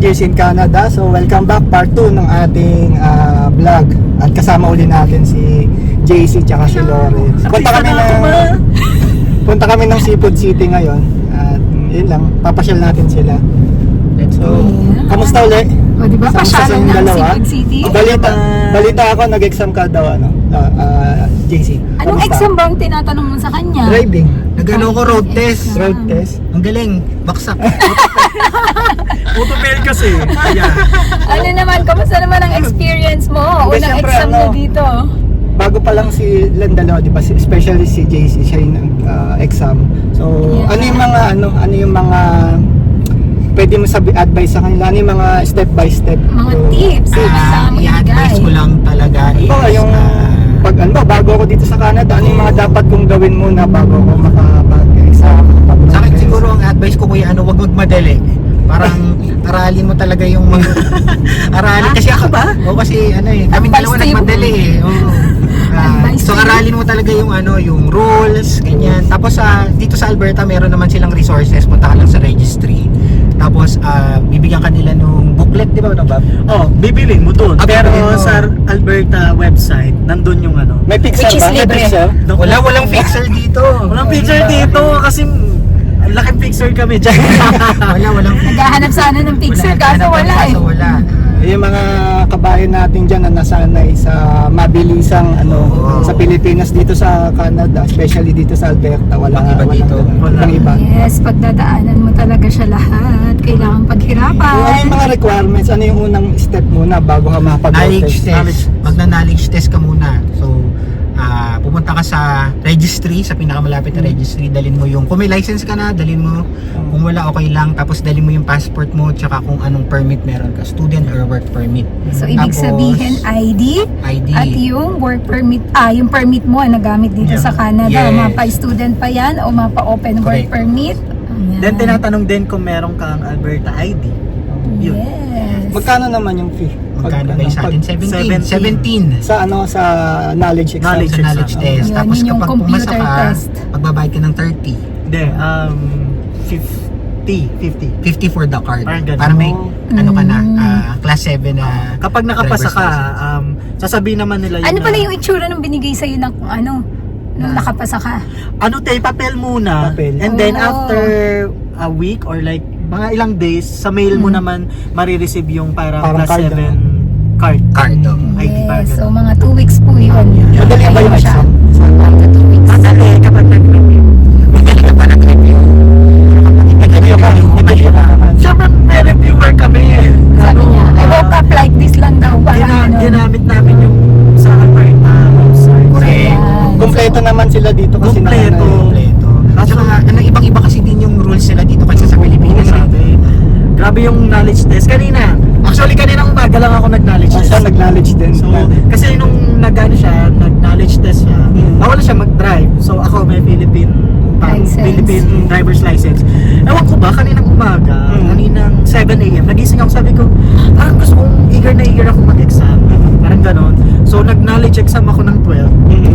Years in Canada. So welcome back, part 2 ng ating vlog. At kasama uli natin si JC tsaka si Lawrence. Punta kami ng Seafood City ngayon. At yun lang, papasyal natin sila. Let's go. Kamusta uli? O, di ba? Pasyalan ng Seafood City. Balita ako, nag-exam ka daw, JC. Anong exam ba ang tinatanong mo sa kanya? Driving. Nagano ko road test. Road test. Ang galing. Baksak. Automail kasi. Kaya. Ano naman, kamusta naman ang experience mo? Hindi, Unang syempre, exam mo dito. Bago pa lang si Landalo, di ba? Especially si JC, siya yung exam. So, Yeah. ano yung mga pwede mo advice sa kanila? Ano yung mga step by step? Mga tips. Kailangan mo I-advise ibigay. ko lang talaga is yung bago ako dito sa Canada, ano yung mga dapat kong gawin muna bago ako makapag-exam? sa akin siguro ang advice ko kuya, wag magmadali. Parang aralin mo talaga yung mga aralin kasi ako ba? O kasi kami Advice dalawa to you. nagmadali eh. Oo. Advice So to you. aralin mo talaga yung yung rules, ganyan. Tapos dito sa Alberta meron naman silang resources, punta ka lang sa registry. Tapos bibigyan ka nila nung booklet, di ba, Bob? Oh, bibilin mo dun. Pero bibilin mo. sa Alberta website, nandun yung May pixel Which is ba? May libre. pixel? Walang fixer dito. Walang picture dito kasi laking picture kami dyan. walang Naghahanap sana ng picture, kaso wala eh. Kaso wala. Yung mga kabayan natin dyan na nasanay sa mabilisang Oo. sa Pilipinas dito sa Canada, especially dito sa Alberta, Ibang-iba dito. Ibang iba. Yes, pagdadaanan mo talaga siya lahat. Kailangan Ano paghirapan. yung mga requirements? Ano yung unang step muna bago ka Knowledge makapag-test? test. Magna-knowledge test ka muna. So, pupunta ka sa registry, sa pinakamalapit na registry, dalhin mo yung, kung may license ka na, dalhin mo, kung wala okay lang, tapos dalhin mo yung passport mo, tsaka kung anong permit meron ka, student or work permit. So, ibig Tapos, sabihin, ID, ID. at yung work permit, yung permit mo na nagamit dito Yeah. sa Canada. Yes. Mapa-student pa yan o mapa-open work Correct. permit. Ayan. Then tinatanong din kung meron kang Alberta ID. Yun. Yes. Magkano naman yung fee? Magkano ba yung sa atin? 17. Sa sa knowledge exam? Knowledge Sa knowledge exam. test. Yun, Tapos yun yung kapag pumasa computer ka, test. magbabayad ka ng 30. Hindi, 50. 50 for the card. Parang ganun. Para may, ano ka na, Mm. class 7 na Kapag nakapasa driver's ka, license. sasabihin naman nila Ano na- pala yung itsura ng binigay sa'yo ng nung nakapasa ka? papel muna. Papel. And then Oh. after a week or like mga ilang days, sa mail mo naman marireceive yung parang Parang class card, 7 card. card. ID parang Yes, so ganun. mga 2 weeks po yun. Madali ba yung exam? After 2 weeks. Madali kapag nag-review. Magaling ka pa nag-review. Review ka. Siyempre may reviewer kami eh. Sabi niya, I woke up like this lang daw. Parang Ginamit namin yung sa Alberta website. Correct. Kompleto naman sila dito kasi Kompleto. Kompleto. At saka, ibang-iba kasi din yung rules nila dito kasi sa Pilipinas. Grabe yung knowledge test. Actually kanina umaga lang ako nag-knowledge test. Siya nag-knowledge din. So, kasi nung nag-knowledge test siya, bawal siya mag-drive. So, ako may License. Philippine driver's license. Ewan ko ba, kaninang umaga, kaninang 7 a.m., nagising ako, sabi ko, parang gusto kong eager na eager ako mag-exam. Parang ganon. So, nag-knowledge exam ako ng 12.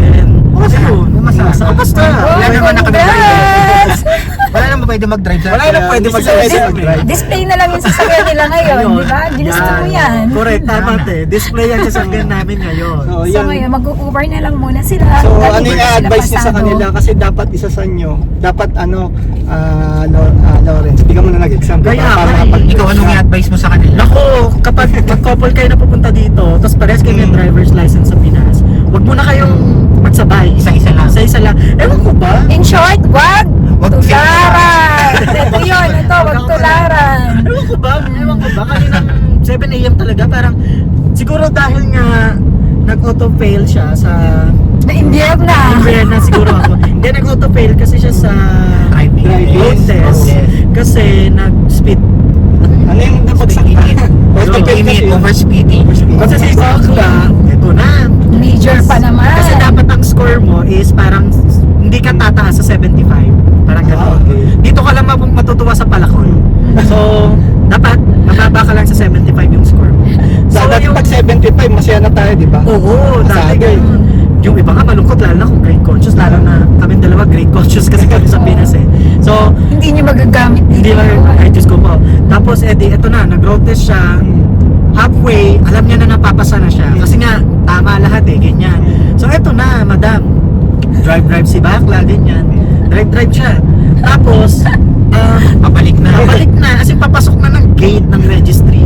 And, ayun, Umasa. Basta. Wala naman na kami congrats! Wala naman pwede mag-drive sa Wala na pwede mag-drive. Display na lang yung sasakyan nila ngayon, Ayun. di ba? Ginusto mo yan. Correct, tama te. Display ang sasakyan namin ngayon. So, So yan. ngayon, mag-Uber na lang muna sila. So, Dahil ano hindi yung sila advice niyo sa pasado. kanila? Kasi dapat isa sa inyo, dapat Lawrence, hindi ka muna nag-exam. diba? Kaya, Para ay, makapag- Ikaw, anong i-advise mo sa kanila? Nako, kapag mag-couple kayo na pupunta dito, tapos parehas kayo may driver's license sa Pinas, wag muna kayong magsabay. Isa-isa lang. Isa-isa lang. Ewan ko ba? In short, wag Wag tularan! Ito yun, wag tularan. Ewan ko ba? Kaninang 7 a.m. talaga, parang, siguro dahil nga, nag-auto-fail siya sa, Na-imbiyak na. Imbrian na siguro ako. Hindi, nag-auto-fail kasi siya sa Driving. road test. Yes. Kasi nag-speed. Ano yung napagsak? Limit, overspeeding. Kasi si Bakla, ito na. Major pa naman. Kasi dapat ang score mo is parang hindi ka tataas sa 75. Parang gano'n. okay. Dito ka lang matutuwa sa palakol. So, dapat mababa ka lang sa 75 yung score mo. So, dati pag 75, masaya na tayo, di ba? Oo, dati Sabi. yung iba nga malungkot, lalo na kung grade conscious, lalo na kami dalawa grade conscious kasi kami sa Pinas eh. So, Hindi nyo magagamit. hindi ay Diyos ko po. Tapos, eto na, nag-road test siya. Halfway, alam niya na napapasa na siya. Kasi nga, tama lahat eh, ganyan. So, eto na, madam. Drive si bakla, ganyan. Drive siya. Tapos, Pabalik na. pabalik na. Kasi papasok na ng gate ng registry.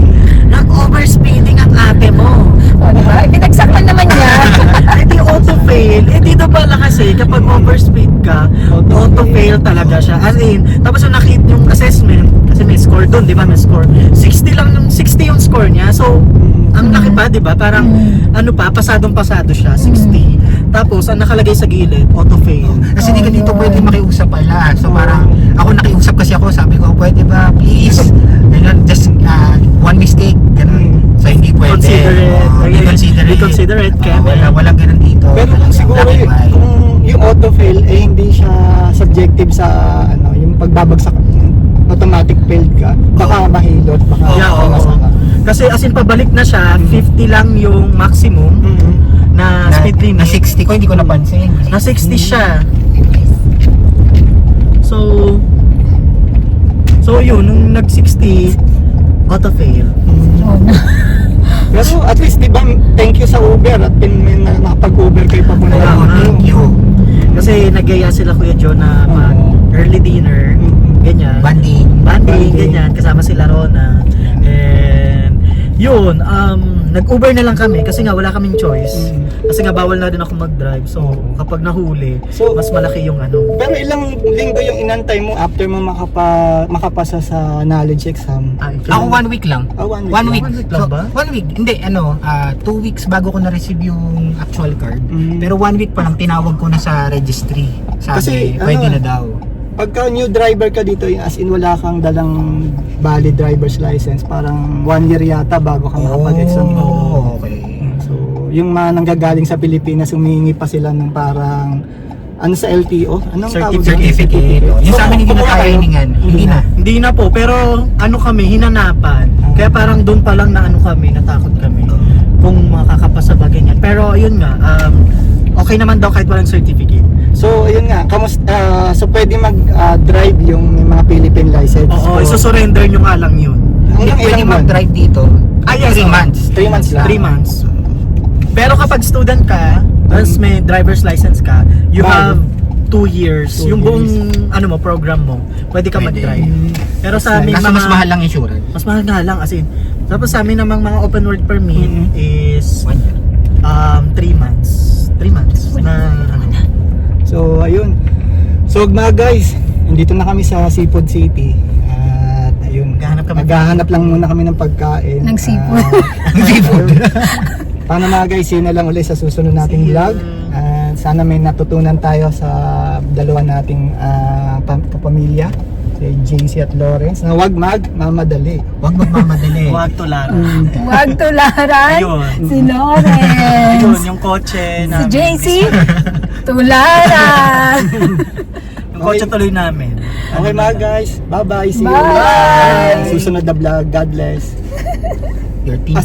Nag-overspeeding ang ate mo. O, diba? Pinagsaktan naman niya. Eh di auto-fail. Eh dito pala kasi kapag overspeed ka, auto-fail talaga siya. As in, tapos yung nakita yung assessment, kasi may score doon, di ba? May score. 60 lang, 60 yung score niya. So, ang laki pa, di ba? Parang, ano pa, pasadong-pasado siya, 60. Tapos, ang nakalagay sa gilid, auto-fail. Kasi hindi ka dito pwede makiusap pala. So parang ako nakiusap kasi ako, sabi ko, pwede ba please? Ganun, just one mistake. Ganun. So hindi pwede. Consider it. Reconsider it. Kaya Walang ganun dito. Pero kung siguro Black and white. kung yung auto-fail eh hindi siya subjective sa ano, yung pagbabagsak, automatic failed ka, baka mahilot, baka Yeah, oo. masama. Kasi as in, pabalik na siya, 50 lang yung maximum na speed limit. Na 60 ko, hindi ko napansin. Na 60 siya. So yun, nung nag-60, auto-fail. Pero at least, di ba, thank you sa Uber at nakapag-Uber kayo papunta. Oo, thank you. Kasi nagaya sila Kuya John na mag early dinner, ganyan. Banding. Banding, ganyan, kasama sila Rona. And yun, nag-Uber na lang kami kasi nga wala kaming choice. Kasi nga bawal na din ako mag-drive. So kapag nahuli, So, mas malaki yung ano. Pero ilang linggo yung inantay mo after mo makapasa sa knowledge exam? Ako 1 week lang. 1 week. 1 week. 1 week lang ba? 1 week. Hindi, 2 weeks bago ko na-receive yung actual card. Pero 1 week pa lang tinawag ko na sa registry. Sabi, Kasi, pwede ano, na daw. Pagka new driver ka dito, as in wala kang dalang valid driver's license, parang 1 year yata bago ka makapag-exam. Okay. So, yung mga nanggagaling sa Pilipinas, humingi pa sila ng parang ano sa LTO? Anong tawag doon? Certificate. Yung sa amin hindi na trainingan. Hindi na. Hindi na po, pero ano kami, hinanapan. Kaya parang doon pa lang na ano kami, natakot kami. Kung makakapasa ba ganyan. Pero yun nga, okay naman daw kahit walang certificate. So, ayun nga, so pwede mag-drive yung mga Philippine license. Oo, isusurrender nyo nga lang yun. Hindi Hanggang pwede ilang month? mag-drive dito. Yes, 3 months. 3 months lang. 3 months. Pero kapag student ka, once may driver's license ka, you have 2 years. 2 Yung buong years. ano mo, program mo, pwede ka Pwede. mag-drive. Pero sa amin, Kaso mas mahal lang insurance. Mas mahal nga lang as in. Tapos sa amin namang mga open world permit is 1 year. 3 months. 3 months na ano. So, ayun. So, mga guys, nandito na kami sa Seafood City. At ayun, maghahanap lang muna kami ng pagkain. Ng seafood. Seafood. Paano mga guys, yun na lang ulit sa susunod nating vlog. At sana may natutunan tayo sa dalawa nating kapamilya, si JC at Lawrence, na wag magmamadali. Huwag magmamadali. Huwag tularan. Huwag tularan. Ayun. Si Lawrence. Yun, yung kotse Si namin. JC. Tularan. Yung kotse tuloy namin. Okay mga guys, bye-bye. See you. Bye. Susunod na vlog. God bless. Your team.